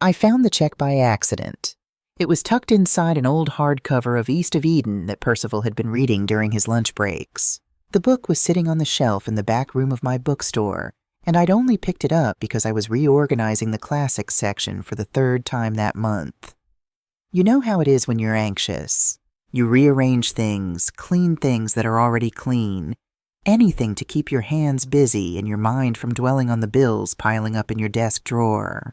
I found the check by accident. It was tucked inside an old hardcover of East of Eden that Percival had been reading during his lunch breaks. The book was sitting on the shelf in the back room of my bookstore, and I'd only picked it up because I was reorganizing the classics section for the third time that month. You know how it is when you're anxious. You rearrange things, clean things that are already clean, anything to keep your hands busy and your mind from dwelling on the bills piling up in your desk drawer.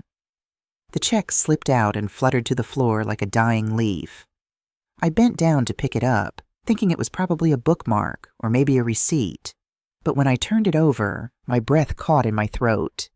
The check slipped out and fluttered to the floor like a dying leaf. I bent down to pick it up, thinking it was probably a bookmark or maybe a receipt. But when I turned it over, my breath caught in my throat.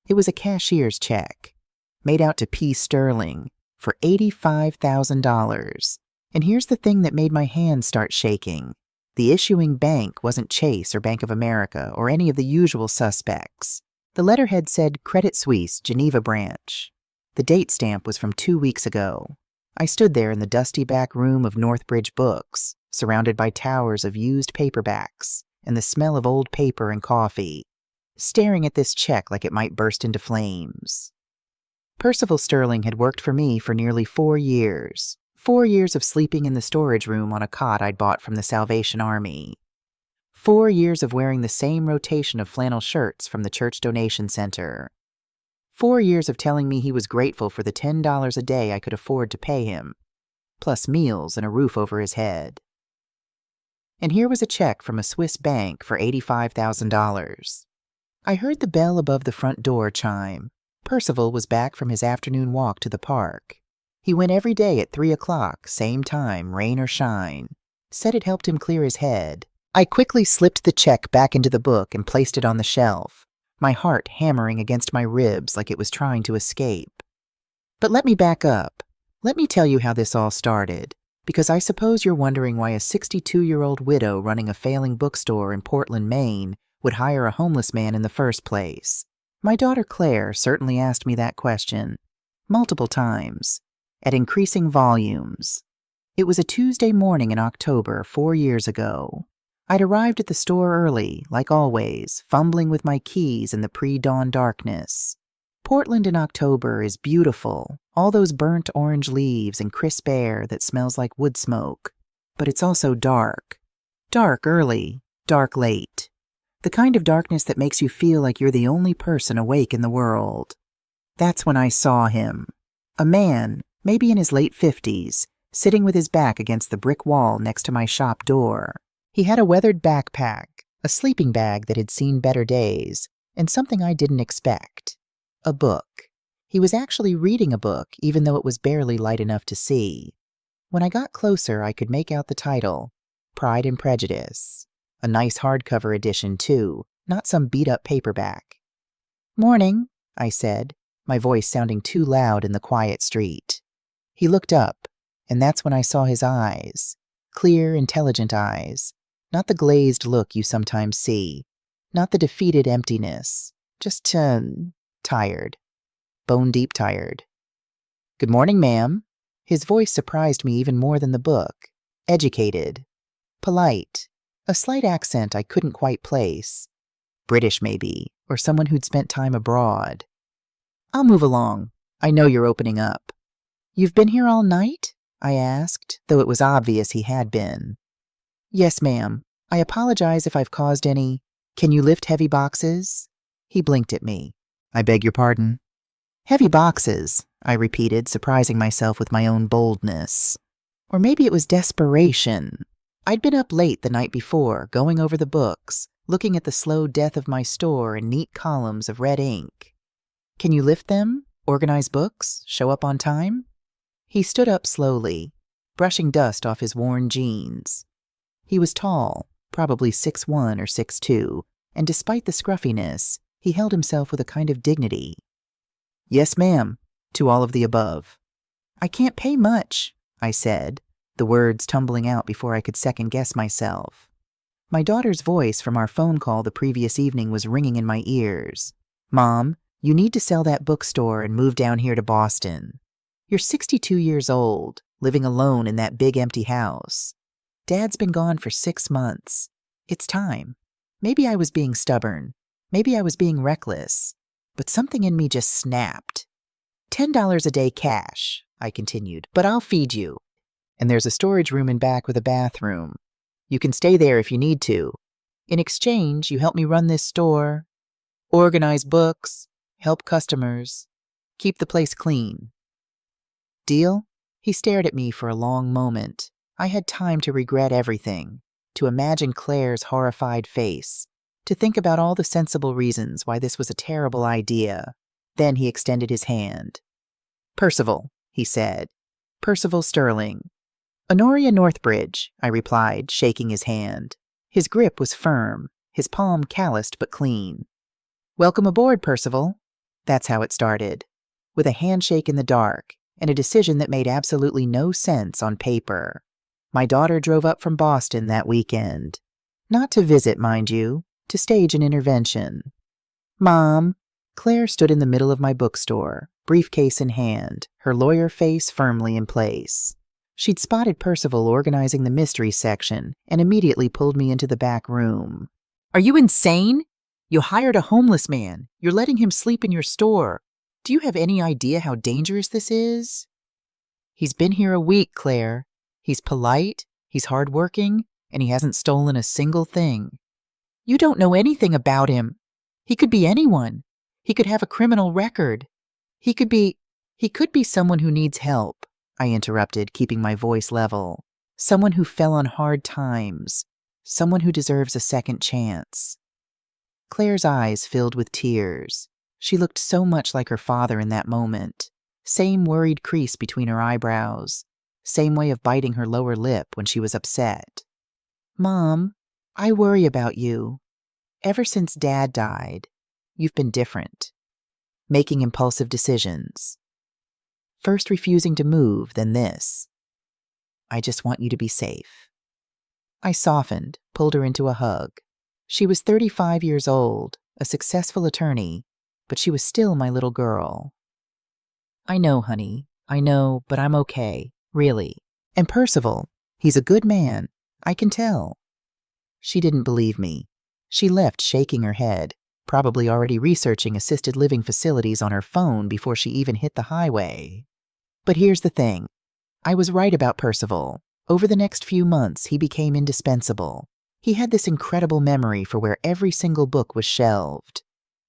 It was a cashier's check, made out to P. Sterling, for $85,000. And here's the thing that made my hands start shaking. The issuing bank wasn't Chase or Bank of America or any of the usual suspects. The letterhead said Credit Suisse, Geneva branch. The date stamp was from 2 weeks ago. I stood there in the dusty back room of Northbridge Books, surrounded by towers of used paperbacks and the smell of old paper and coffee, staring at this check like it might burst into flames. Percival Sterling had worked for me for nearly 4 years. 4 years of sleeping in the storage room on a cot I'd bought from the Salvation Army. 4 years of wearing the same rotation of flannel shirts from the church donation center. 4 years of telling me he was grateful for the $10 a day I could afford to pay him, plus meals and a roof over his head. And here was a check from a Swiss bank for $85,000. I heard the bell above the front door chime. Percival was back from his afternoon walk to the park. He went every day at 3 o'clock, same time, rain or shine. Said it helped him clear his head. I quickly slipped the check back into the book and placed it on the shelf, my heart hammering against my ribs like it was trying to escape. But let me back up. Let me tell you how this all started, because I suppose you're wondering why a 62-year-old widow running a failing bookstore in Portland, Maine, would hire a homeless man in the first place. My daughter Claire certainly asked me that question, multiple times, at increasing volumes. It was a Tuesday morning in October 4 years ago. I'd arrived at the store early, like always, fumbling with my keys in the pre-dawn darkness. Portland in October is beautiful, all those burnt orange leaves and crisp air that smells like wood smoke. But it's also dark. Dark early, dark late. The kind of darkness that makes you feel like you're the only person awake in the world. That's when I saw him. A man, maybe in his late 50s, sitting with his back against the brick wall next to my shop door. He had a weathered backpack, a sleeping bag that had seen better days, and something I didn't expect. A book. He was actually reading a book, even though it was barely light enough to see. When I got closer, I could make out the title, Pride and Prejudice. A nice hardcover edition, too, not some beat-up paperback. "Morning," I said, my voice sounding too loud in the quiet street. He looked up, and that's when I saw his eyes. Clear, intelligent eyes. Not the glazed look you sometimes see. Not the defeated emptiness. Just, tired. Bone-deep tired. "Good morning, ma'am." His voice surprised me even more than the book. Educated. Polite. A slight accent I couldn't quite place. British, maybe, or someone who'd spent time abroad. "I'll move along. I know you're opening up." "You've been here all night?" I asked, though it was obvious he had been. "Yes, ma'am. I apologize if I've caused any... Can you lift heavy boxes?" He blinked at me. "I beg your pardon?" "Heavy boxes," I repeated, surprising myself with my own boldness. Or maybe it was desperation. I'd been up late the night before, going over the books, looking at the slow death of my store in neat columns of red ink. "Can you lift them? Organize books? Show up on time?" He stood up slowly, brushing dust off his worn jeans. He was tall, probably 6'1" or 6'2", and despite the scruffiness, he held himself with a kind of dignity. "Yes, ma'am," to all of the above. "I can't pay much," I said, the words tumbling out before I could second-guess myself. My daughter's voice from our phone call the previous evening was ringing in my ears. "Mom, you need to sell that bookstore and move down here to Boston. You're 62 years old, living alone in that big empty house. Dad's been gone for 6 months. It's time." Maybe I was being stubborn. Maybe I was being reckless. But something in me just snapped. $10 a day cash, I continued, but I'll feed you. And there's a storage room in back with a bathroom. You can stay there if you need to. In exchange, you help me run this store, organize books, help customers, keep the place clean. Deal? He stared at me for a long moment. I had time to regret everything, to imagine Claire's horrified face, to think about all the sensible reasons why this was a terrible idea. Then he extended his hand. Percival, he said. Percival Sterling. Honoria Northbridge, I replied, shaking his hand. His grip was firm, his palm calloused but clean. Welcome aboard, Percival. That's how it started, with a handshake in the dark and a decision that made absolutely no sense on paper. My daughter drove up from Boston that weekend. Not to visit, mind you, to stage an intervention. Mom. Claire stood in the middle of my bookstore, briefcase in hand, her lawyer face firmly in place. She'd spotted Percival organizing the mystery section and immediately pulled me into the back room. Are you insane? You hired a homeless man. You're letting him sleep in your store. Do you have any idea how dangerous this is? He's been here a week, Claire. He's polite, he's hardworking, and he hasn't stolen a single thing. You don't know anything about him. He could be anyone. He could have a criminal record. He could be someone who needs help, I interrupted, keeping my voice level. Someone who fell on hard times. Someone who deserves a second chance. Claire's eyes filled with tears. She looked so much like her father in that moment. Same worried crease between her eyebrows. Same way of biting her lower lip when she was upset. Mom, I worry about you. Ever since Dad died, you've been different. Making impulsive decisions. First refusing to move, then this. I just want you to be safe. I softened, pulled her into a hug. She was 35 years old, a successful attorney, but she was still my little girl. I know, honey. I know, but I'm okay, really. And Percival, he's a good man. I can tell. She didn't believe me. She left shaking her head, probably already researching assisted living facilities on her phone before she even hit the highway. But here's the thing. I was right about Percival. Over the next few months, he became indispensable. He had this incredible memory for where every single book was shelved.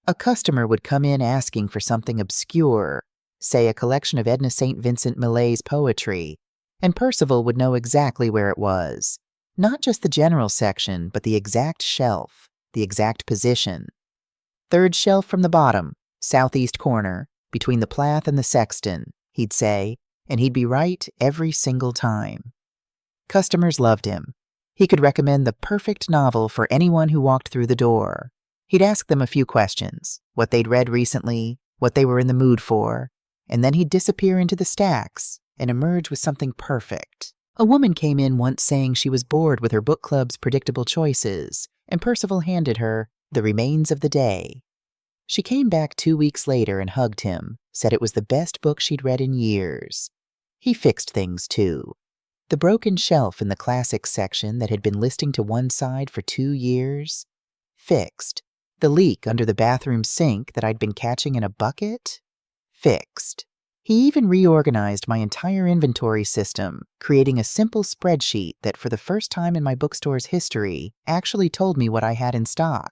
A customer would come in asking for something obscure, say a collection of Edna St. Vincent Millay's poetry, and Percival would know exactly where it was. Not just the general section, but the exact shelf, the exact position. Third shelf from the bottom, southeast corner, between the Plath and the Sexton, he'd say, and he'd be right every single time. Customers loved him. He could recommend the perfect novel for anyone who walked through the door. He'd ask them a few questions, what they'd read recently, what they were in the mood for, and then he'd disappear into the stacks and emerge with something perfect. A woman came in once saying she was bored with her book club's predictable choices, and Percival handed her The Remains of the Day. She came back 2 weeks later and hugged him, said it was the best book she'd read in years. He fixed things, too. The broken shelf in the classics section that had been listing to one side for 2 years? Fixed. The leak under the bathroom sink that I'd been catching in a bucket? Fixed. He even reorganized my entire inventory system, creating a simple spreadsheet that for the first time in my bookstore's history actually told me what I had in stock.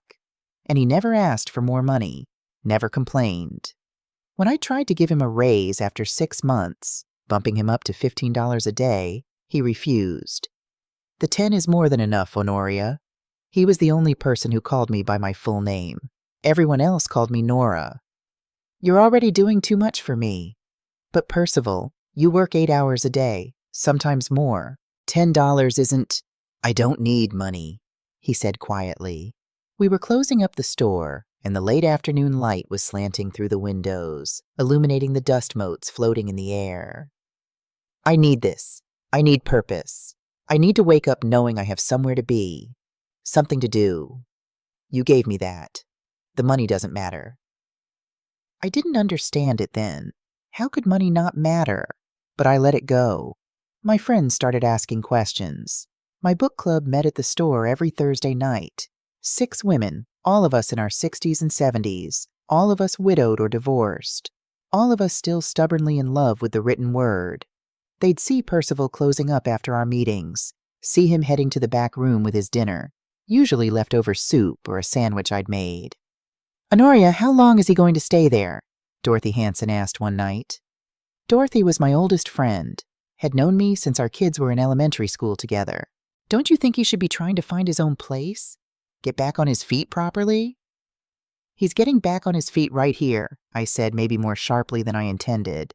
And he never asked for more money, never complained. When I tried to give him a raise after 6 months, bumping him up to $15 a day, he refused. The 10 is more than enough, Honoria. He was the only person who called me by my full name. Everyone else called me Nora. You're already doing too much for me. But Percival, you work 8 hours a day, sometimes more. $10 isn't... I don't need money, he said quietly. We were closing up the store, and the late afternoon light was slanting through the windows, illuminating the dust motes floating in the air. I need this. I need purpose. I need to wake up knowing I have somewhere to be. Something to do. You gave me that. The money doesn't matter. I didn't understand it then. How could money not matter? But I let it go. My friends started asking questions. My book club met at the store every Thursday night. 6 women, all of us in our 60s and 70s, all of us widowed or divorced. All of us still stubbornly in love with the written word. They'd see Percival closing up after our meetings, see him heading to the back room with his dinner, usually leftover soup or a sandwich I'd made. "Honoria, how long is he going to stay there?" Dorothy Hanson asked one night. Dorothy was my oldest friend, had known me since our kids were in elementary school together. "Don't you think he should be trying to find his own place? Get back on his feet properly?" "He's getting back on his feet right here," I said, maybe more sharply than I intended.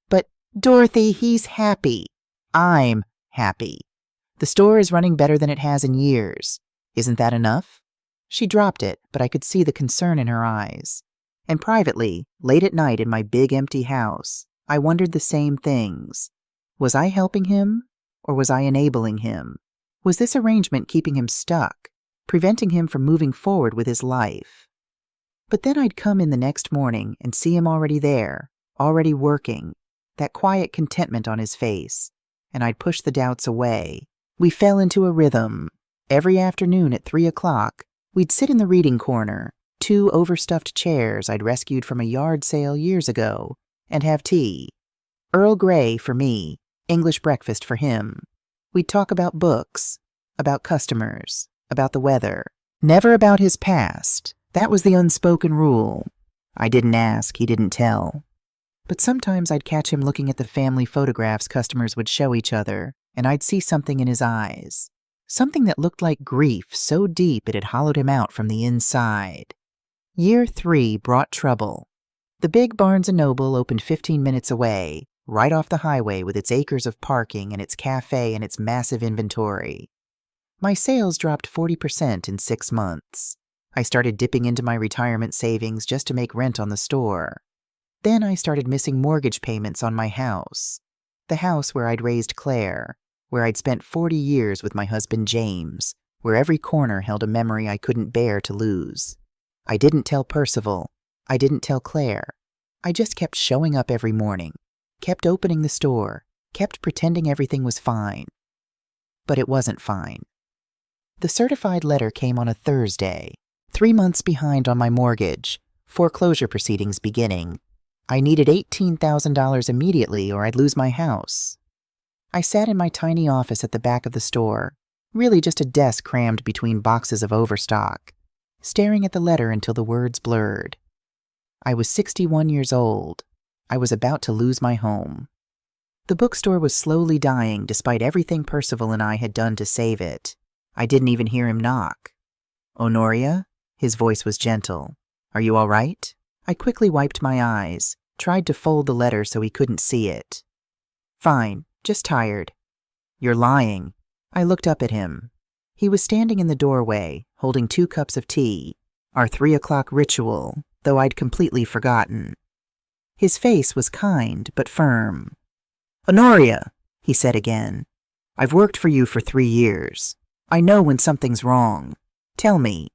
"But, Dorothy, he's happy. I'm happy. The store is running better than it has in years. Isn't that enough?" She dropped it, but I could see the concern in her eyes. And privately, late at night in my big empty house, I wondered the same things. Was I helping him, or was I enabling him? Was this arrangement keeping him stuck, preventing him from moving forward with his life? But then I'd come in the next morning and see him already there, already working, that quiet contentment on his face, and I'd push the doubts away. We fell into a rhythm. Every afternoon at 3 o'clock, we'd sit in the reading corner, 2 overstuffed chairs I'd rescued from a yard sale years ago, and have tea. Earl Grey for me, English breakfast for him. We'd talk about books, about customers, about the weather. Never about his past. That was the unspoken rule. I didn't ask, he didn't tell. But sometimes I'd catch him looking at the family photographs customers would show each other, and I'd see something in his eyes. Something that looked like grief so deep it had hollowed him out from the inside. Year 3 brought trouble. The big Barnes & Noble opened 15 minutes away, right off the highway with its acres of parking and its cafe and its massive inventory. My sales dropped 40% in 6 months. I started dipping into my retirement savings just to make rent on the store. Then I started missing mortgage payments on my house. The house where I'd raised Claire, where I'd spent 40 years with my husband James, where every corner held a memory I couldn't bear to lose. I didn't tell Percival. I didn't tell Claire. I just kept showing up every morning, kept opening the store, kept pretending everything was fine. But it wasn't fine. The certified letter came on a Thursday, 3 months behind on my mortgage, foreclosure proceedings beginning. I needed $18,000 immediately or I'd lose my house. I sat in my tiny office at the back of the store, really just a desk crammed between boxes of overstock, staring at the letter until the words blurred. I was 61 years old. I was about to lose my home. The bookstore was slowly dying despite everything Percival and I had done to save it. I didn't even hear him knock. "Honoria?" His voice was gentle. "Are you all right?" I quickly wiped my eyes, tried to fold the letter so he couldn't see it. "Fine, just tired." "You're lying." I looked up at him. He was standing in the doorway, holding 2 cups of tea, our 3 o'clock ritual, though I'd completely forgotten. His face was kind but firm. "Honoria," he said again, "I've worked for you for 3 years. I know when something's wrong. Tell me."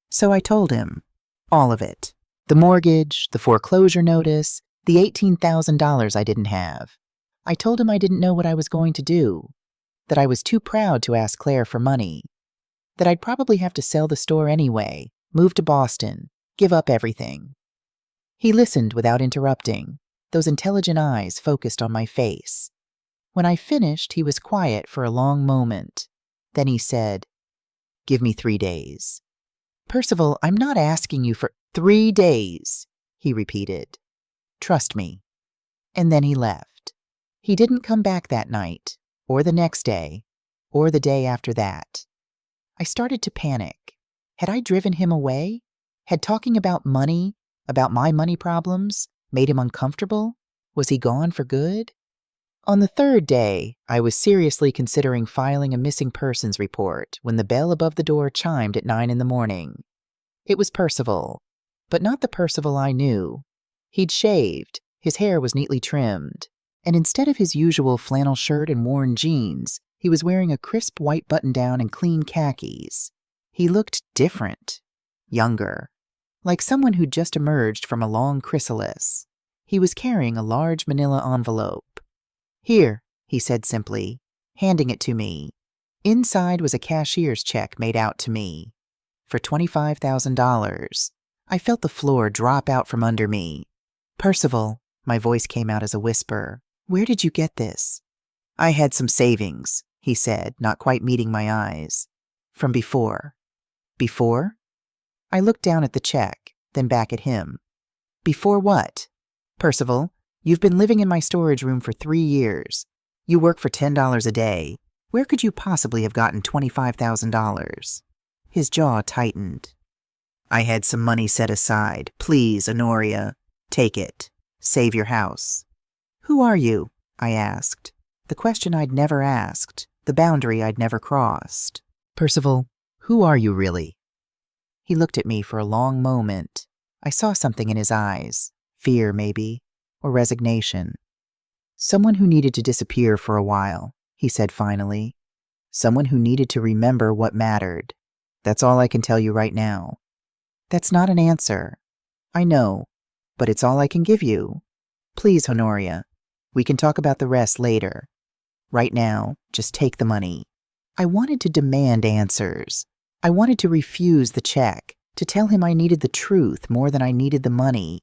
So I told him. All of it. The mortgage, the foreclosure notice, the $18,000 I didn't have. I told him I didn't know what I was going to do, that I was too proud to ask Claire for money, that I'd probably have to sell the store anyway, move to Boston, give up everything. He listened without interrupting, those intelligent eyes focused on my face. When I finished, he was quiet for a long moment. Then he said, "Give me 3 days." "Percival, I'm not asking you for 3 days," he repeated. "Trust me." And then he left. He didn't come back that night, or the next day, or the day after that. I started to panic. Had I driven him away? Had talking about money, about my money problems, made him uncomfortable? Was he gone for good? On the 3rd day, I was seriously considering filing a missing persons report when the bell above the door chimed at 9 in the morning. It was Percival, but not the Percival I knew. He'd shaved, his hair was neatly trimmed, and instead of his usual flannel shirt and worn jeans, he was wearing a crisp white button-down and clean khakis. He looked different, younger, like someone who'd just emerged from a long chrysalis. He was carrying a large manila envelope. "Here," he said simply, handing it to me. Inside was a cashier's check made out to me for $25,000. I felt the floor drop out from under me. "Percival, My voice came out as a whisper. Where did you get this? I had some savings, he said, not quite meeting my eyes. From before. Before? I looked down at the check, then back at him. Before what? Percival, you've been living in my storage room for 3 years. You work for $10 a day. Where could you possibly have gotten $25,000? His jaw tightened. I had some money set aside. Please, Honoria, take it. Save your house. Who are you? I asked. The question I'd never asked, the boundary I'd never crossed. Percival, who are you really? He looked at me for a long moment. I saw something in his eyes. Fear, maybe, or resignation. Someone who needed to disappear for a while, he said finally. Someone who needed to remember what mattered. That's all I can tell you right now. That's not an answer. I know, but it's all I can give you. Please, Honoria, we can talk about the rest later. Right now, just take the money. I wanted to demand answers. I wanted to refuse the check, to tell him I needed the truth more than I needed the money.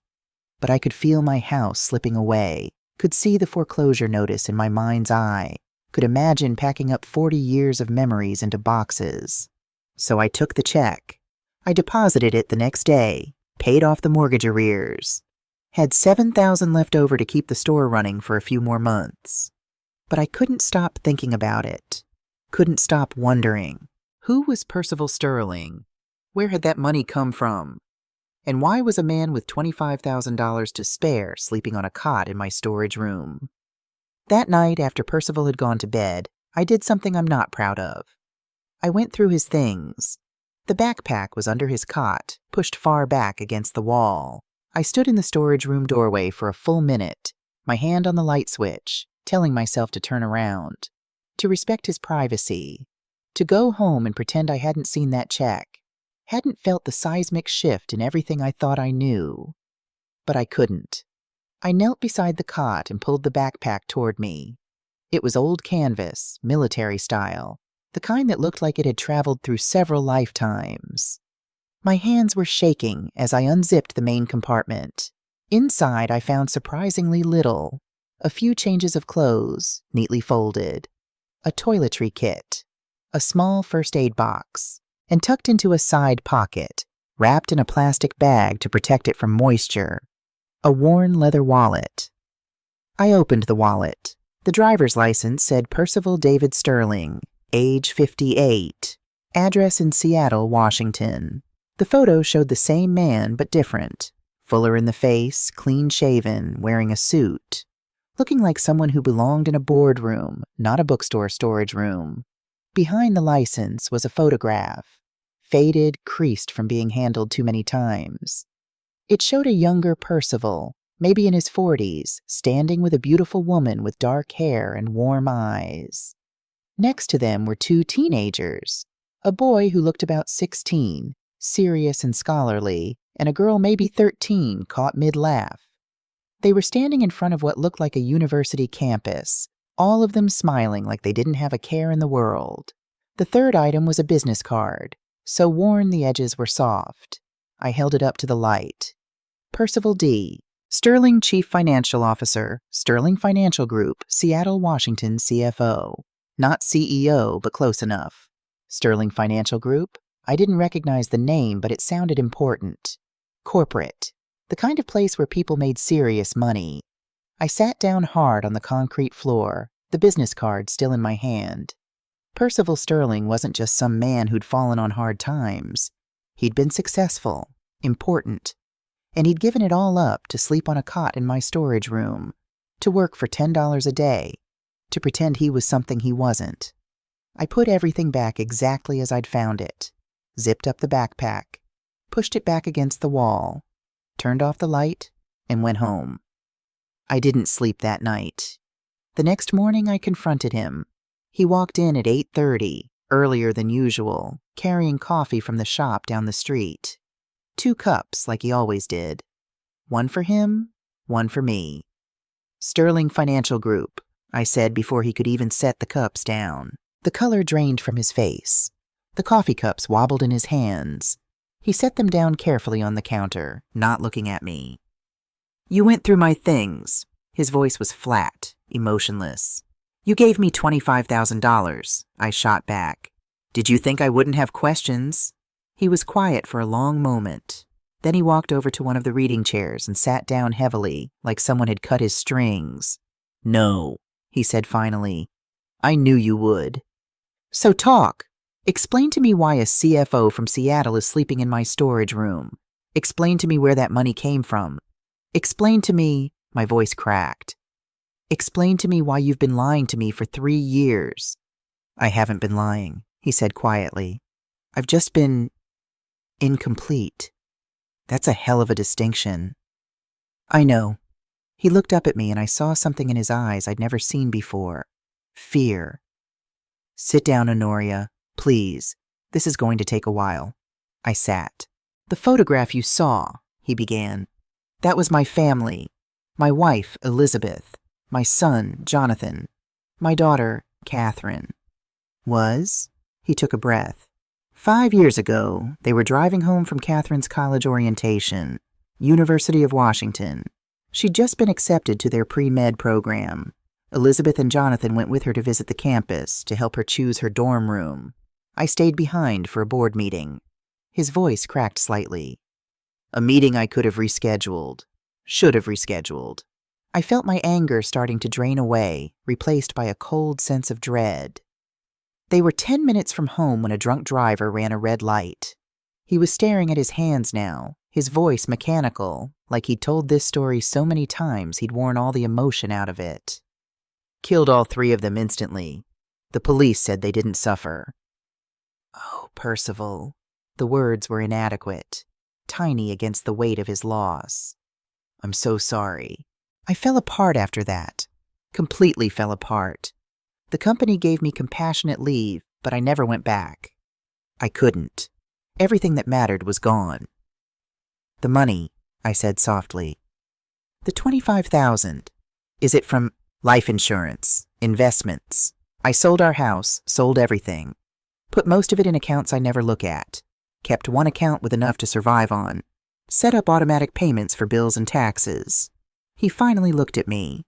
But I could feel my house slipping away, could see the foreclosure notice in my mind's eye, could imagine packing up 40 years of memories into boxes. So I took the check. I deposited it the next day, paid off the mortgage arrears. Had $7,000 left over to keep the store running for a few more months. But I couldn't stop thinking about it. Couldn't stop wondering. Who was Percival Sterling? Where had that money come from? And why was a man with $25,000 to spare sleeping on a cot in my storage room? That night, after Percival had gone to bed, I did something I'm not proud of. I went through his things. The backpack was under his cot, pushed far back against the wall. I stood in the storage room doorway for a full minute, my hand on the light switch, telling myself to turn around, to respect his privacy, to go home and pretend I hadn't seen that check, hadn't felt the seismic shift in everything I thought I knew. But I couldn't. I knelt beside the cot and pulled the backpack toward me. It was old canvas, military style, the kind that looked like it had traveled through several lifetimes. My hands were shaking as I unzipped the main compartment. Inside, I found surprisingly little. A few changes of clothes, neatly folded. A toiletry kit. A small first aid box. And tucked into a side pocket, wrapped in a plastic bag to protect it from moisture. A worn leather wallet. I opened the wallet. The driver's license said Percival David Sterling, age 58, address in Seattle, Washington. The photo showed the same man, but different. Fuller in the face, clean-shaven, wearing a suit. Looking like someone who belonged in a boardroom, not a bookstore storage room. Behind the license was a photograph, faded, creased from being handled too many times. It showed a younger Percival, maybe in his 40s, standing with a beautiful woman with dark hair and warm eyes. Next to them were 2 teenagers, a boy who looked about 16, serious and scholarly, and a girl maybe 13, caught mid-laugh. They were standing in front of what looked like a university campus, all of them smiling like they didn't have a care in the world. The third item was a business card, so worn the edges were soft. I held it up to the light. Percival D., Sterling Chief Financial Officer, Sterling Financial Group, Seattle, Washington, CFO. Not CEO, but close enough. Sterling Financial Group? I didn't recognize the name, but it sounded important. Corporate. The kind of place where people made serious money. I sat down hard on the concrete floor, the business card still in my hand. Percival Sterling wasn't just some man who'd fallen on hard times. He'd been successful, important, and he'd given it all up to sleep on a cot in my storage room, to work for $10 a day, to pretend he was something he wasn't. I put everything back exactly as I'd found it, zipped up the backpack, pushed it back against the wall, turned off the light, and went home. I didn't sleep that night. The next morning I confronted him. He walked in at 8:30, earlier than usual, carrying coffee from the shop down the street. 2 cups, like he always did. One for him, one for me. Sterling Financial Group, I said before he could even set the cups down. The color drained from his face. The coffee cups wobbled in his hands. He set them down carefully on the counter, not looking at me. You went through my things. His voice was flat, emotionless. You gave me $25,000, I shot back. Did you think I wouldn't have questions? He was quiet for a long moment. Then he walked over to one of the reading chairs and sat down heavily, like someone had cut his strings. No, he said finally. I knew you would. So talk. Explain to me why a CFO from Seattle is sleeping in my storage room. Explain to me where that money came from. Explain to me, my voice cracked. Explain to me why you've been lying to me for 3 years. I haven't been lying, he said quietly. I've just been incomplete. That's a hell of a distinction. I know. He looked up at me and I saw something in his eyes I'd never seen before. Fear. Sit down, Honoria. Please. This is going to take a while. I sat. The photograph you saw, he began. That was my family. My wife, Elizabeth. My son, Jonathan. My daughter, Catherine. Was? He took a breath. 5 years ago, they were driving home from Catherine's college orientation, University of Washington. She'd just been accepted to their pre-med program. Elizabeth and Jonathan went with her to visit the campus to help her choose her dorm room. I stayed behind for a board meeting. His voice cracked slightly. A meeting I could have rescheduled. Should have rescheduled. I felt my anger starting to drain away, replaced by a cold sense of dread. They were 10 minutes from home when a drunk driver ran a red light. He was staring at his hands now, his voice mechanical, like he'd told this story so many times he'd worn all the emotion out of it. Killed all 3 of them instantly. The police said they didn't suffer. Oh, Percival. The words were inadequate, tiny against the weight of his loss. I'm so sorry. I fell apart after that. Completely fell apart. The company gave me compassionate leave, but I never went back. I couldn't. Everything that mattered was gone. The money, I said softly. The $25,000. Is it from life insurance, investments? I sold our house, sold everything. Put most of it in accounts I never look at. Kept one account with enough to survive on. Set up automatic payments for bills and taxes. He finally looked at me.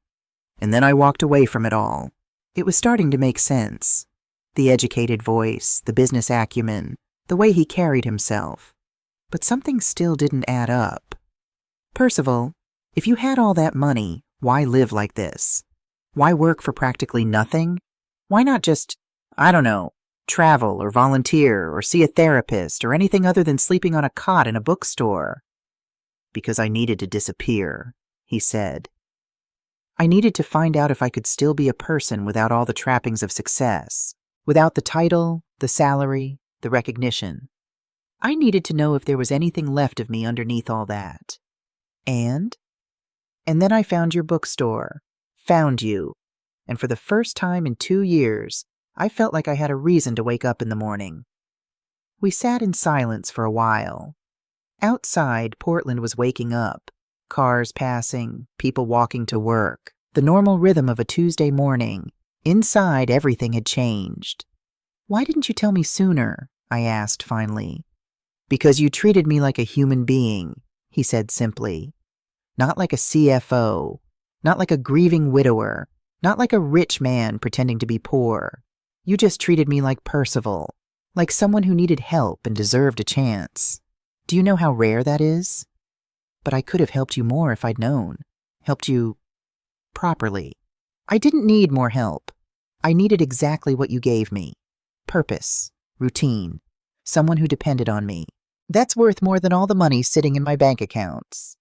And then I walked away from it all. It was starting to make sense. The educated voice, the business acumen, the way he carried himself. But something still didn't add up. Percival, if you had all that money, why live like this? Why work for practically nothing? Why not just, I don't know, travel or volunteer or see a therapist or anything other than sleeping on a cot in a bookstore? Because I needed to disappear, he said. I needed to find out if I could still be a person without all the trappings of success, without the title, the salary, the recognition. I needed to know if there was anything left of me underneath all that. And then I found your bookstore, found you, and for the first time in 2 years, I felt like I had a reason to wake up in the morning. We sat in silence for a while. Outside, Portland was waking up. Cars passing, people walking to work, the normal rhythm of a Tuesday morning. Inside, everything had changed. Why didn't you tell me sooner? I asked finally. Because you treated me like a human being, he said simply. Not like a CFO, not like a grieving widower, not like a rich man pretending to be poor. You just treated me like Percival, like someone who needed help and deserved a chance. Do you know how rare that is? But I could have helped you more if I'd known. Helped you properly. I didn't need more help. I needed exactly what you gave me. Purpose, routine, someone who depended on me. That's worth more than all the money sitting in my bank accounts.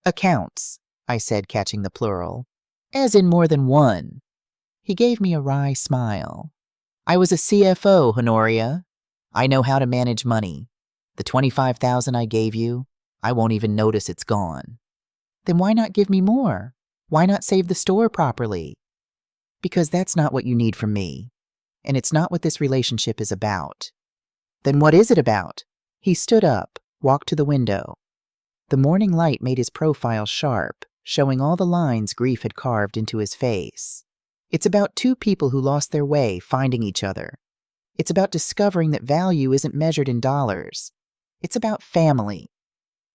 Accounts, I said, catching the plural. As in more than one. He gave me a wry smile. I was a CFO, Honoria. I know how to manage money. The $25,000 I gave you, I won't even notice it's gone. Then why not give me more? Why not save the store properly? Because that's not what you need from me. And it's not what this relationship is about. Then what is it about? He stood up, walked to the window. The morning light made his profile sharp, showing all the lines grief had carved into his face. It's about 2 people who lost their way finding each other. It's about discovering that value isn't measured in dollars. It's about family.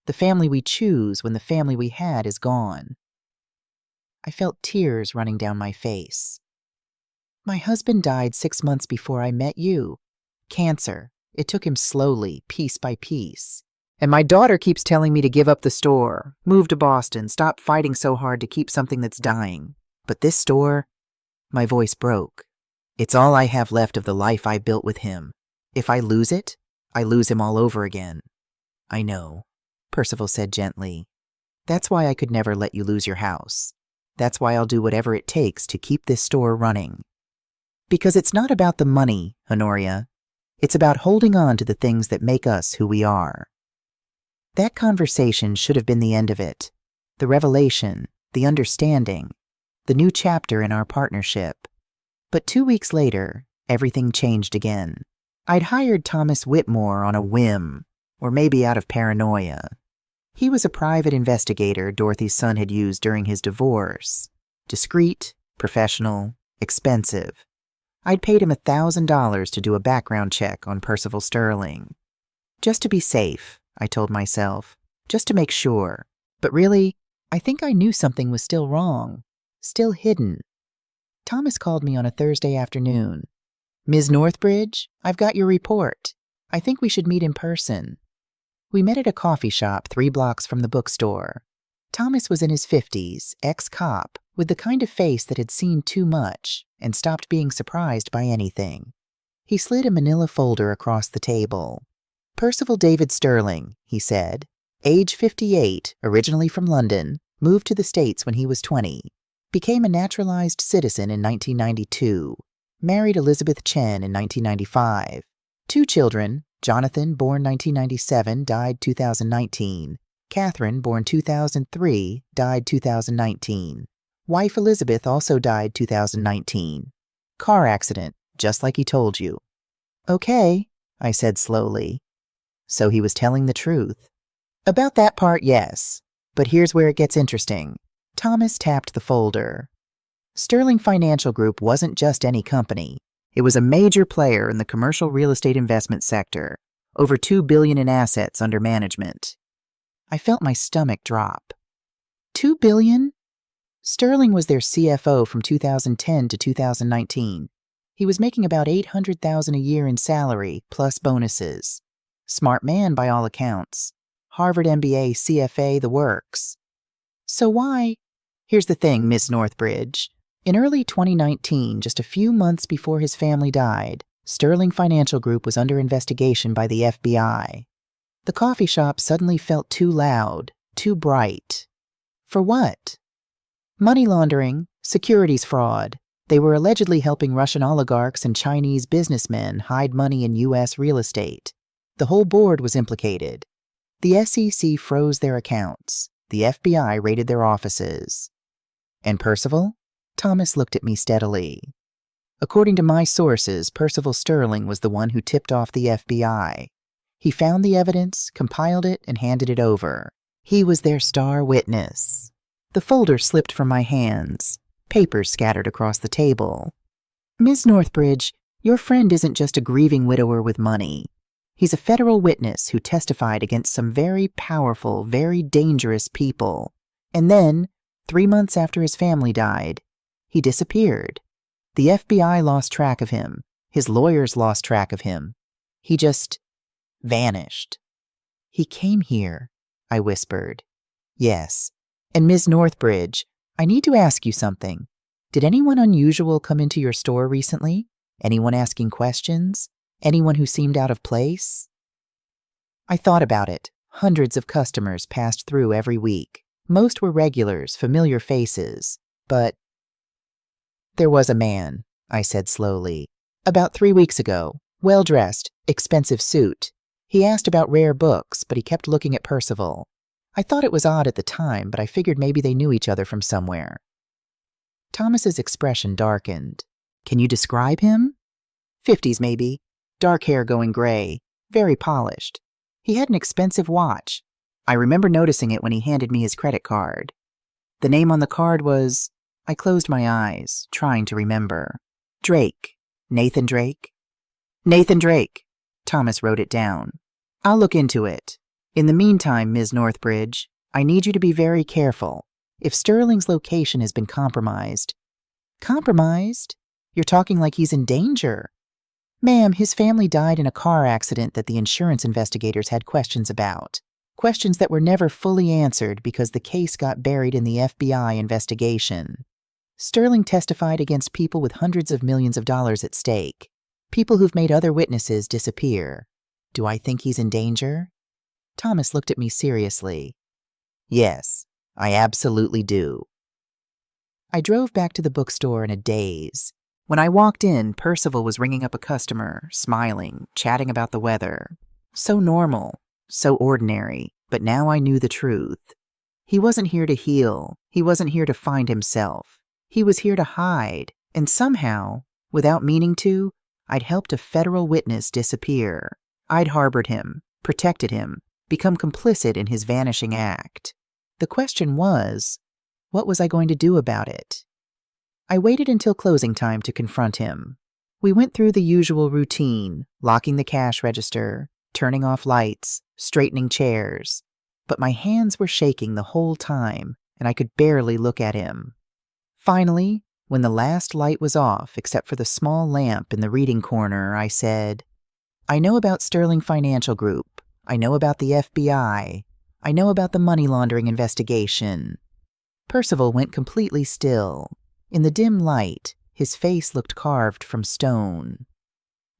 The family we choose when the family we had is gone. I felt tears running down my face. My husband died 6 months before I met you. Cancer. It took him slowly, piece by piece. And my daughter keeps telling me to give up the store, move to Boston, stop fighting so hard to keep something that's dying. But this store, my voice broke. It's all I have left of the life I built with him. If I lose it, I lose him all over again. I know, Percival said gently. That's why I could never let you lose your house. That's why I'll do whatever it takes to keep this store running. Because it's not about the money, Honoria. It's about holding on to the things that make us who we are. That conversation should have been the end of it. The revelation, the understanding, the new chapter in our partnership. But 2 weeks later, everything changed again. I'd hired Thomas Whitmore on a whim, or maybe out of paranoia. He was a private investigator Dorothy's son had used during his divorce. Discreet, professional, expensive. I'd paid him $1,000 to do a background check on Percival Sterling. Just to be safe, I told myself, just to make sure. But really, I think I knew something was still wrong, still hidden. Thomas called me on a Thursday afternoon. Ms. Northbridge, I've got your report. I think we should meet in person. We met at a coffee shop 3 blocks from the bookstore. Thomas was in his 50s, ex-cop, with the kind of face that had seen too much and stopped being surprised by anything. He slid a manila folder across the table. Percival David Sterling, he said, age 58, originally from London, moved to the States when he was 20, became a naturalized citizen in 1992, married Elizabeth Chen in 1995, 2 children, Jonathan, born 1997, died 2019, Catherine, born 2003, died 2019. Wife Elizabeth also died 2019. Car accident, just like he told you. Okay, I said slowly. So he was telling the truth. About that part, yes. But here's where it gets interesting. Thomas tapped the folder. Sterling Financial Group wasn't just any company. It was a major player in the commercial real estate investment sector, over $2 billion in assets under management. I felt my stomach drop. $2 billion? Sterling was their CFO from 2010 to 2019. He was making about $800,000 a year in salary, plus bonuses. Smart man by all accounts. Harvard MBA, CFA, the works. So why? Here's the thing, Miss Northbridge. In early 2019, just a few months before his family died, Sterling Financial Group was under investigation by the FBI. The coffee shop suddenly felt too loud, too bright. For what? Money laundering, securities fraud. They were allegedly helping Russian oligarchs and Chinese businessmen hide money in U.S. real estate. The whole board was implicated. The SEC froze their accounts. The FBI raided their offices. And Percival? Thomas looked at me steadily. According to my sources, Percival Sterling was the one who tipped off the FBI. He found the evidence, compiled it, and handed it over. He was their star witness. The folder slipped from my hands. Papers scattered across the table. Ms. Northbridge, your friend isn't just a grieving widower with money. He's a federal witness who testified against some very powerful, very dangerous people. And then, 3 months after his family died, he disappeared. The FBI lost track of him. His lawyers lost track of him. He just vanished. He came here, I whispered. Yes. And Ms. Northbridge, I need to ask you something. Did anyone unusual come into your store recently? Anyone asking questions? Anyone who seemed out of place? I thought about it. Hundreds of customers passed through every week. Most were regulars, familiar faces. But there was a man, I said slowly. About 3 weeks ago. Well-dressed, expensive suit. He asked about rare books, but he kept looking at Percival. I thought it was odd at the time, but I figured maybe they knew each other from somewhere. Thomas's expression darkened. Can you describe him? 50s maybe. Dark hair going gray. Very polished. He had an expensive watch. I remember noticing it when he handed me his credit card. The name on the card was... I closed my eyes, trying to remember. Drake. Nathan Drake? Nathan Drake. Thomas wrote it down. I'll look into it. In the meantime, Ms. Northbridge, I need you to be very careful. If Sterling's location has been compromised. Compromised? You're talking like he's in danger. Ma'am, his family died in a car accident that the insurance investigators had questions about. Questions that were never fully answered because the case got buried in the FBI investigation. Sterling testified against people with hundreds of millions of dollars at stake. People who've made other witnesses disappear. Do I think he's in danger? Thomas looked at me seriously. Yes, I absolutely do. I drove back to the bookstore in a daze. When I walked in, Percival was ringing up a customer, smiling, chatting about the weather. So normal, so ordinary, but now I knew the truth. He wasn't here to heal. He wasn't here to find himself. He was here to hide, and somehow, without meaning to, I'd helped a federal witness disappear. I'd harbored him, protected him, become complicit in his vanishing act. The question was, what was I going to do about it? I waited until closing time to confront him. We went through the usual routine, locking the cash register, turning off lights, straightening chairs. But my hands were shaking the whole time, and I could barely look at him. Finally, when the last light was off except for the small lamp in the reading corner, I said, I know about Sterling Financial Group. I know about the FBI. I know about the money laundering investigation. Percival went completely still. In the dim light, his face looked carved from stone.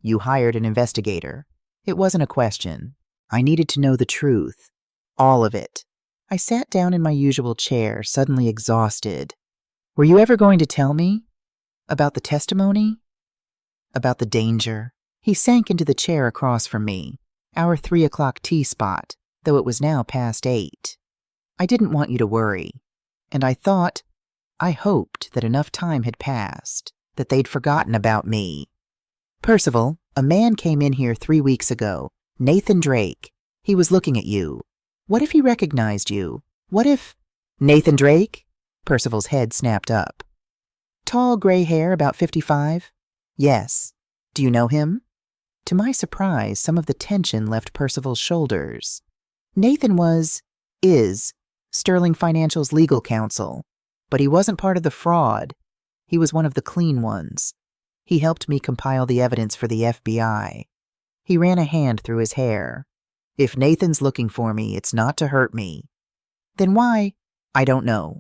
You hired an investigator. It wasn't a question. I needed to know the truth. All of it. I sat down in my usual chair, suddenly exhausted. Were you ever going to tell me? About the testimony? About the danger? He sank into the chair across from me, our 3 o'clock tea spot, though it was now past 8. I didn't want you to worry. And I hoped that enough time had passed, that they'd forgotten about me. Percival, a man came in here 3 weeks ago, Nathan Drake. He was looking at you. What if he recognized you? What if... Nathan Drake? Percival's head snapped up. Tall, gray hair, about 55? Yes. Do you know him? To my surprise, some of the tension left Percival's shoulders. Nathan is, Sterling Financial's legal counsel. But he wasn't part of the fraud. He was one of the clean ones. He helped me compile the evidence for the FBI. He ran a hand through his hair. If Nathan's looking for me, it's not to hurt me. Then why? I don't know.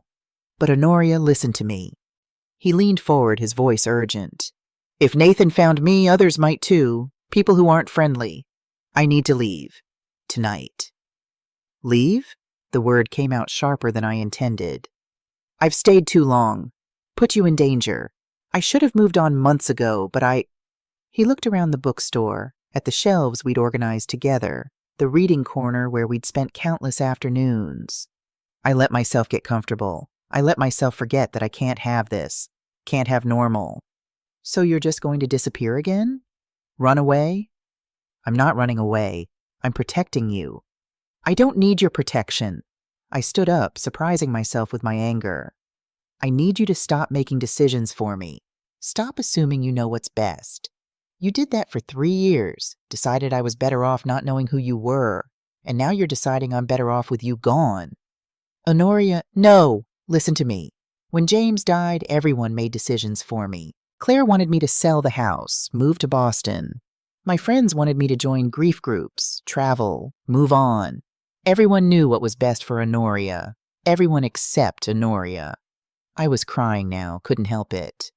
But Honoria, listen to me. He leaned forward, his voice urgent. If Nathan found me, others might too. People who aren't friendly. I need to leave. Tonight. Leave? The word came out sharper than I intended. I've stayed too long. Put you in danger. I should have moved on months ago, but He looked around the bookstore, at the shelves we'd organized together, the reading corner where we'd spent countless afternoons. I let myself get comfortable. I let myself forget that I can't have this. Can't have normal. So you're just going to disappear again? Run away? I'm not running away. I'm protecting you. I don't need your protection. I stood up, surprising myself with my anger. I need you to stop making decisions for me. Stop assuming you know what's best. You did that for 3 years, decided I was better off not knowing who you were, and now you're deciding I'm better off with you gone. Honoria, no, listen to me. When James died, everyone made decisions for me. Claire wanted me to sell the house, move to Boston. My friends wanted me to join grief groups, travel, move on. Everyone knew what was best for Honoria. Everyone except Honoria. I was crying now, couldn't help it.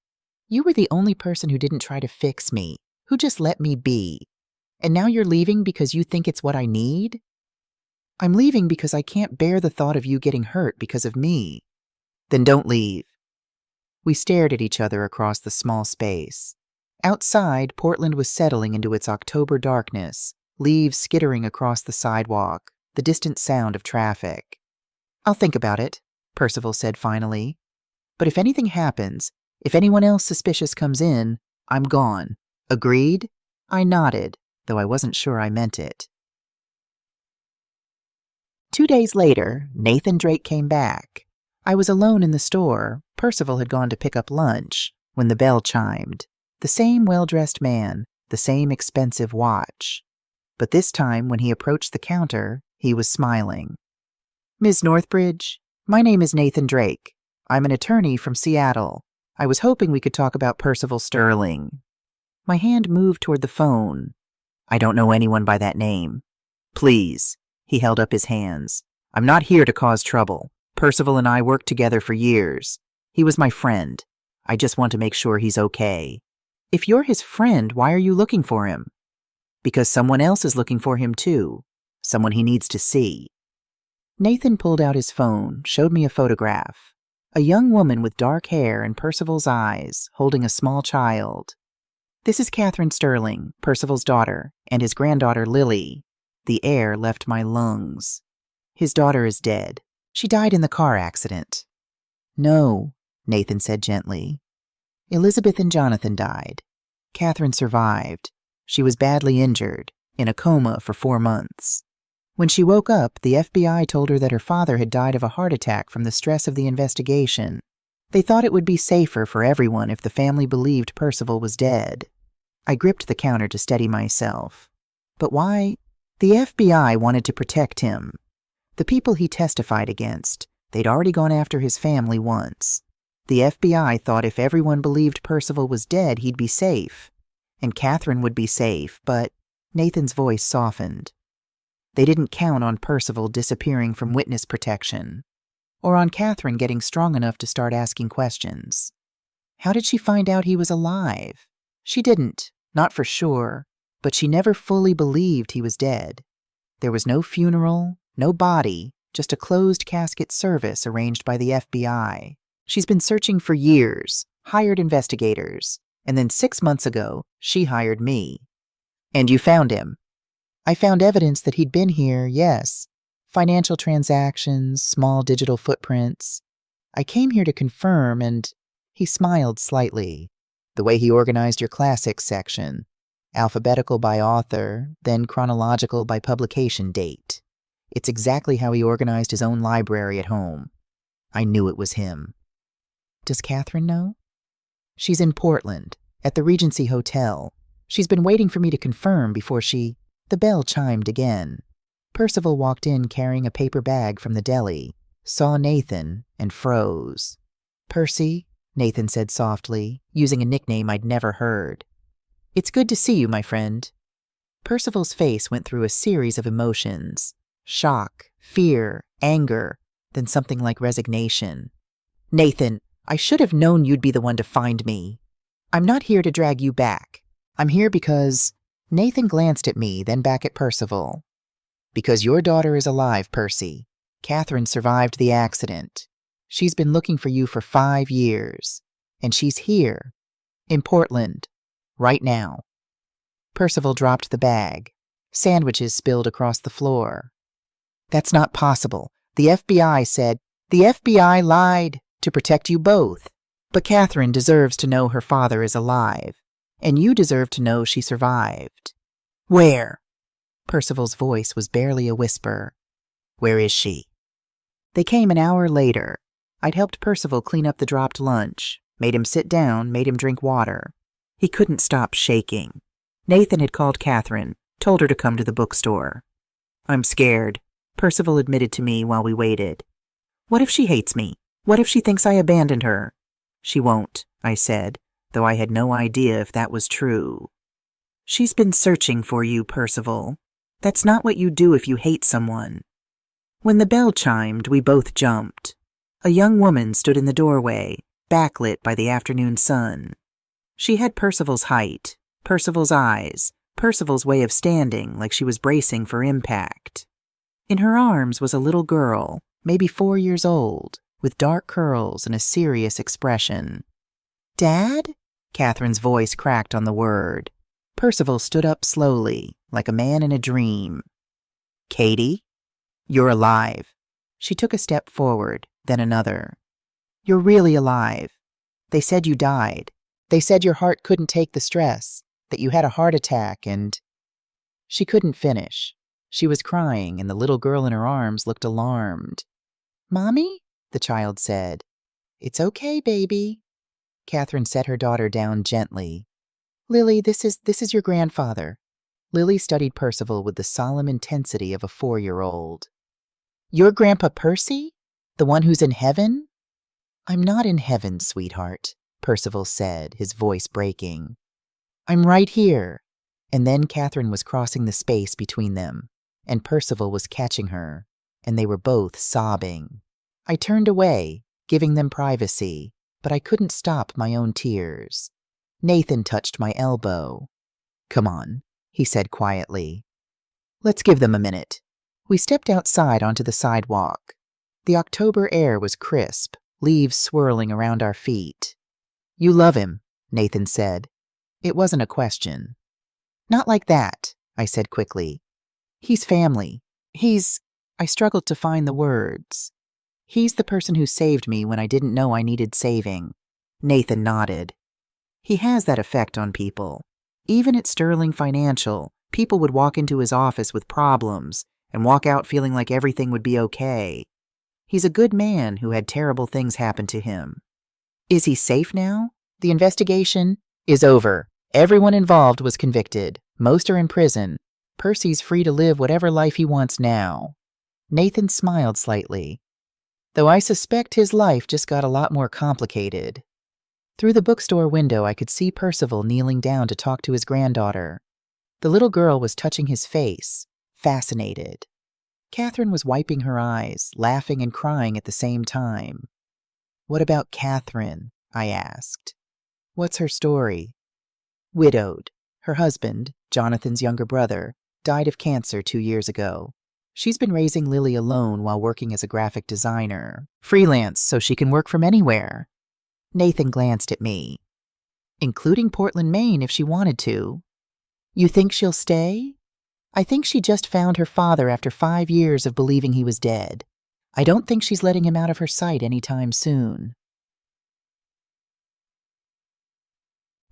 You were the only person who didn't try to fix me, who just let me be. And now you're leaving because you think it's what I need? I'm leaving because I can't bear the thought of you getting hurt because of me. Then don't leave. We stared at each other across the small space. Outside, Portland was settling into its October darkness, leaves skittering across the sidewalk, the distant sound of traffic. I'll think about it, Percival said finally. But if anything happens, if anyone else suspicious comes in, I'm gone. Agreed? I nodded, though I wasn't sure I meant it. 2 days later, Nathan Drake came back. I was alone in the store. Percival had gone to pick up lunch when the bell chimed. The same well-dressed man, the same expensive watch. But this time, when he approached the counter, He was smiling. Ms. Northbridge, my name is Nathan Drake. I'm an attorney from Seattle. I was hoping we could talk about Percival Sterling. My hand moved toward the phone. I don't know anyone by that name. Please, he held up his hands. I'm not here to cause trouble. Percival and I worked together for years. He was my friend. I just want to make sure he's okay. If you're his friend, why are you looking for him? Because someone else is looking for him too. Someone he needs to see. Nathan pulled out his phone, showed me a photograph. A young woman with dark hair and Percival's eyes, holding a small child. This is Catherine Sterling, Percival's daughter, and his granddaughter Lily. The air left my lungs. His daughter is dead. She died in the car accident. No, Nathan said gently. Elizabeth and Jonathan died. Catherine survived. She was badly injured, in a coma for 4 months. When she woke up, the FBI told her that her father had died of a heart attack from the stress of the investigation. They thought it would be safer for everyone if the family believed Percival was dead. I gripped the counter to steady myself. But why? The FBI wanted to protect him. The people he testified against, they'd already gone after his family once. The FBI thought if everyone believed Percival was dead, he'd be safe. And Catherine would be safe, but Nathan's voice softened. They didn't count on Percival disappearing from witness protection, or on Catherine getting strong enough to start asking questions. How did she find out he was alive? She didn't, not for sure, but she never fully believed he was dead. There was no funeral, no body, just a closed casket service arranged by the FBI. She's been searching for years, hired investigators, and then 6 months ago, she hired me. And you found him? I found evidence that he'd been here, yes. Financial transactions, small digital footprints. I came here to confirm, and he smiled slightly. The way he organized your classics section. Alphabetical by author, then chronological by publication date. It's exactly how he organized his own library at home. I knew it was him. Does Catherine know? She's in Portland, at the Regency Hotel. She's been waiting for me to confirm before she... The bell chimed again. Percival walked in carrying a paper bag from the deli, saw Nathan, and froze. Percy, Nathan said softly, using a nickname I'd never heard. It's good to see you, my friend. Percival's face went through a series of emotions. Shock, fear, anger, then something like resignation. Nathan, I should have known you'd be the one to find me. I'm not here to drag you back. I'm here because... Nathan glanced at me, then back at Percival. Because your daughter is alive, Percy. Catherine survived the accident. She's been looking for you for 5 years. And she's here. In Portland. Right now. Percival dropped the bag. Sandwiches spilled across the floor. That's not possible. The FBI said, the FBI lied to protect you both. But Catherine deserves to know her father is alive. And you deserve to know she survived. Where? Percival's voice was barely a whisper. Where is she? They came an hour later. I'd helped Percival clean up the dropped lunch, made him sit down, made him drink water. He couldn't stop shaking. Nathan had called Catherine, told her to come to the bookstore. I'm scared, Percival admitted to me while we waited. What if she hates me? What if she thinks I abandoned her? She won't, I said, though I had no idea if that was true. She's been searching for you, Percival. That's not what you do if you hate someone. When the bell chimed, we both jumped. A young woman stood in the doorway, backlit by the afternoon sun. She had Percival's height, Percival's eyes, Percival's way of standing like she was bracing for impact. In her arms was a little girl, maybe 4 years old, with dark curls and a serious expression. Dad? Catherine's voice cracked on the word. Percival stood up slowly, like a man in a dream. Katie? You're alive. She took a step forward, then another. You're really alive. They said you died. They said your heart couldn't take the stress, that you had a heart attack and... She couldn't finish. She was crying, and the little girl in her arms looked alarmed. Mommy? The child said. It's okay, baby. Catherine set her daughter down gently. Lily, this is your grandfather. Lily studied Percival with the solemn intensity of a 4-year-old. Your Grandpa Percy? The one who's in heaven? I'm not in heaven, sweetheart, Percival said, his voice breaking. I'm right here. And then Catherine was crossing the space between them, and Percival was catching her, and they were both sobbing. I turned away, giving them privacy, but I couldn't stop my own tears. Nathan touched my elbow. Come on, he said quietly. Let's give them a minute. We stepped outside onto the sidewalk. The October air was crisp, leaves swirling around our feet. You love him, Nathan said. It wasn't a question. Not like that, I said quickly. He's family. I struggled to find the words. He's the person who saved me when I didn't know I needed saving. Nathan nodded. He has that effect on people. Even at Sterling Financial, people would walk into his office with problems and walk out feeling like everything would be okay. He's a good man who had terrible things happen to him. Is he safe now? The investigation is over. Everyone involved was convicted. Most are in prison. Percy's free to live whatever life he wants now. Nathan smiled slightly. Though I suspect his life just got a lot more complicated. Through the bookstore window, I could see Percival kneeling down to talk to his granddaughter. The little girl was touching his face, fascinated. Catherine was wiping her eyes, laughing and crying at the same time. What about Catherine? I asked. What's her story? Widowed. Her husband, Jonathan's younger brother, died of cancer 2 years ago. She's been raising Lily alone while working as a graphic designer. Freelance, so she can work from anywhere. Nathan glanced at me. Including Portland, Maine, if she wanted to. You think she'll stay? I think she just found her father after 5 years of believing he was dead. I don't think she's letting him out of her sight anytime soon.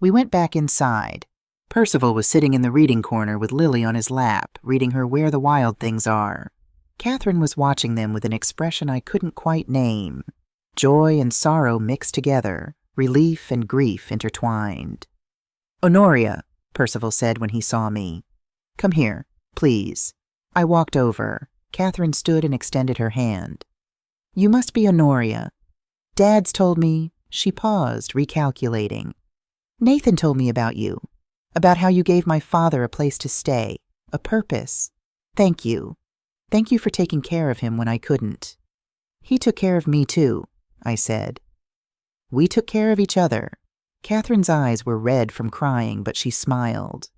We went back inside. Percival was sitting in the reading corner with Lily on his lap, reading her Where the Wild Things Are. Catherine was watching them with an expression I couldn't quite name. Joy and sorrow mixed together, relief and grief intertwined. Honoria, Percival said when he saw me. Come here, please. I walked over. Catherine stood and extended her hand. You must be Honoria. Dad's told me. She paused, recalculating. Nathan told me about you. About how you gave my father a place to stay, a purpose. Thank you. Thank you for taking care of him when I couldn't. He took care of me too, I said. We took care of each other. Catherine's eyes were red from crying, but she smiled.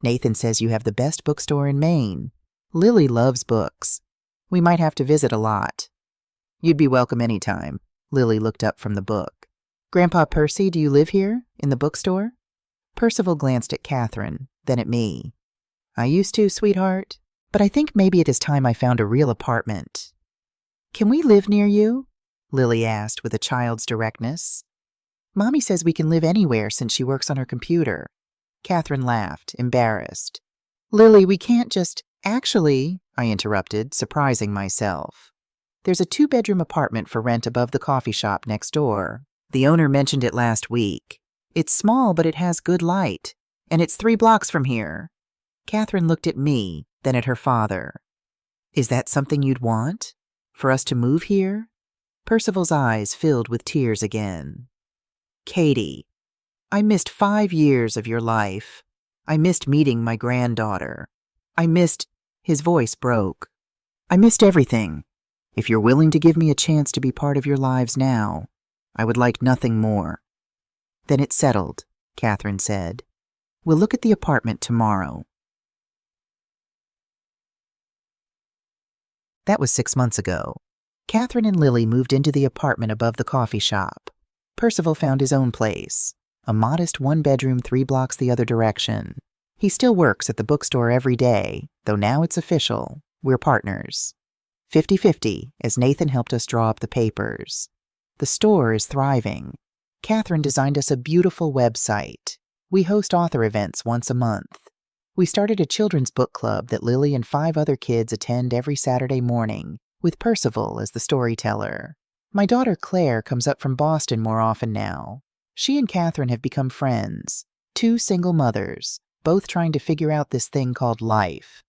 Nathan says you have the best bookstore in Maine. Lily loves books. We might have to visit a lot. You'd be welcome anytime. Lily looked up from the book. Grandpa Percy, do you live here, in the bookstore? Percival glanced at Catherine, then at me. I used to, sweetheart, but I think maybe it is time I found a real apartment. Can we live near you? Lily asked with a child's directness. Mommy says we can live anywhere since she works on her computer. Catherine laughed, embarrassed. Lily, we can't just... Actually, I interrupted, surprising myself. There's a 2-bedroom apartment for rent above the coffee shop next door. The owner mentioned it last week. It's small, but it has good light, and it's 3 blocks from here. Catherine looked at me, then at her father. Is that something you'd want? For us to move here? Percival's eyes filled with tears again. Katie, I missed 5 years of your life. I missed meeting my granddaughter. I missed... His voice broke. I missed everything. If you're willing to give me a chance to be part of your lives now, I would like nothing more. Then it's settled, Catherine said. We'll look at the apartment tomorrow. That was 6 months ago. Catherine and Lily moved into the apartment above the coffee shop. Percival found his own place, a modest 1-bedroom 3 blocks the other direction. He still works at the bookstore every day, though now it's official. We're partners. 50-50, as Nathan helped us draw up the papers. The store is thriving. Catherine designed us a beautiful website. We host author events once a month. We started a children's book club that Lily and 5 other kids attend every Saturday morning, with Percival as the storyteller. My daughter Claire comes up from Boston more often now. She and Catherine have become friends, 2 single mothers, both trying to figure out this thing called life.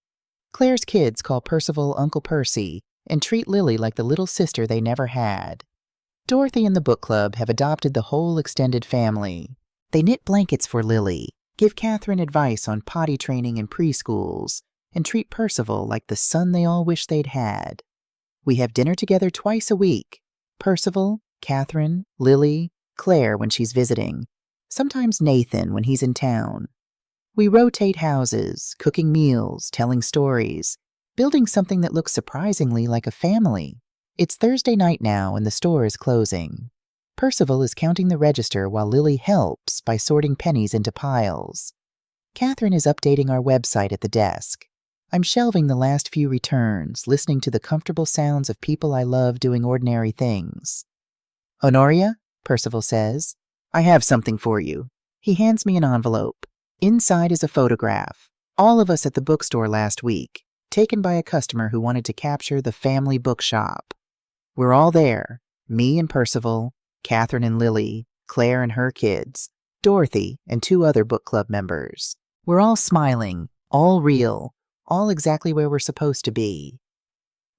Claire's kids call Percival Uncle Percy and treat Lily like the little sister they never had. Dorothy and the book club have adopted the whole extended family. They knit blankets for Lily, give Catherine advice on potty training in preschools, and treat Percival like the son they all wish they'd had. We have dinner together twice a week. Percival, Catherine, Lily, Claire when she's visiting, sometimes Nathan when he's in town. We rotate houses, cooking meals, telling stories, building something that looks surprisingly like a family. It's Thursday night now and the store is closing. Percival is counting the register while Lily helps by sorting pennies into piles. Catherine is updating our website at the desk. I'm shelving the last few returns, listening to the comfortable sounds of people I love doing ordinary things. "Honoria," Percival says, "I have something for you." He hands me an envelope. Inside is a photograph. All of us at the bookstore last week, taken by a customer who wanted to capture the family bookshop. We're all there, me and Percival, Catherine and Lily, Claire and her kids, Dorothy and 2 other book club members. We're all smiling, all real, all exactly where we're supposed to be.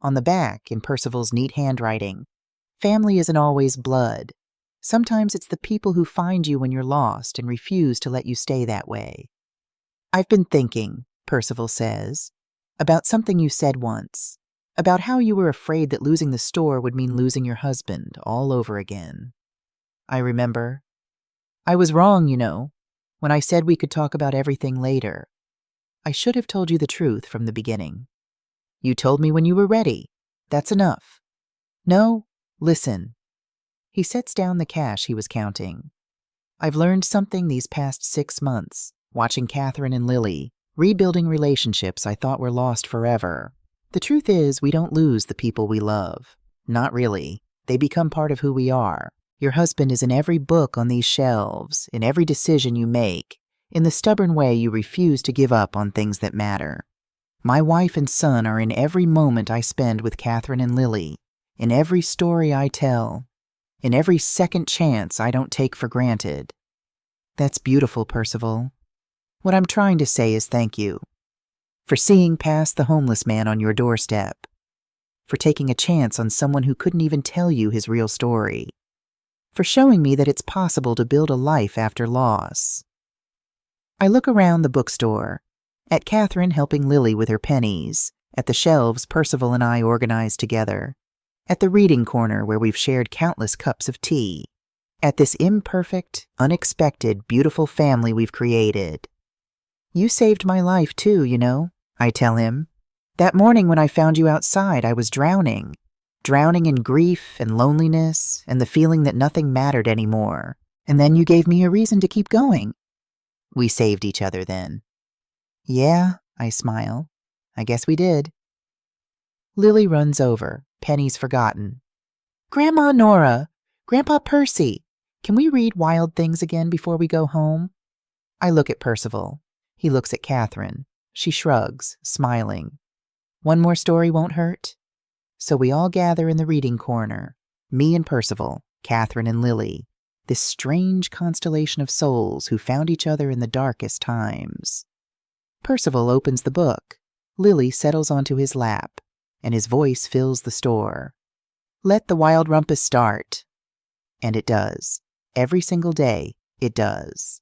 On the back, in Percival's neat handwriting, family isn't always blood. Sometimes it's the people who find you when you're lost and refuse to let you stay that way. "I've been thinking," Percival says, "about something you said once, about how you were afraid that losing the store would mean losing your husband all over again." I remember. "I was wrong, you know, when I said we could talk about everything later. I should have told you the truth from the beginning. You told me when you were ready. That's enough. No, listen." He sets down the cash he was counting. "I've learned something these past 6 months, watching Catherine and Lily, rebuilding relationships I thought were lost forever. The truth is, we don't lose the people we love. Not really. They become part of who we are. Your husband is in every book on these shelves, in every decision you make, in the stubborn way you refuse to give up on things that matter. My wife and son are in every moment I spend with Catherine and Lily, in every story I tell, in every second chance I don't take for granted." "That's beautiful, Percival. What I'm trying to say is thank you. For seeing past the homeless man on your doorstep. For taking a chance on someone who couldn't even tell you his real story. For showing me that it's possible to build a life after loss." I look around the bookstore, at Catherine helping Lily with her pennies, at the shelves Percival and I organized together, at the reading corner where we've shared countless cups of tea, at this imperfect, unexpected, beautiful family we've created. "You saved my life too, you know," I tell him. "That morning when I found you outside, I was drowning in grief and loneliness and the feeling that nothing mattered anymore. And then you gave me a reason to keep going." "We saved each other then." "Yeah," I smile. "I guess we did." Lily runs over, pennies forgotten. "Grandma Nora! Grandpa Percy! Can we read Wild Things again before we go home?" I look at Percival. He looks at Catherine. She shrugs, smiling. "One more story won't hurt?" So we all gather in the reading corner, me and Percival, Catherine and Lily, this strange constellation of souls who found each other in the darkest times. Percival opens the book. Lily settles onto his lap, and his voice fills the store. "Let the wild rumpus start." And it does. Every single day, it does.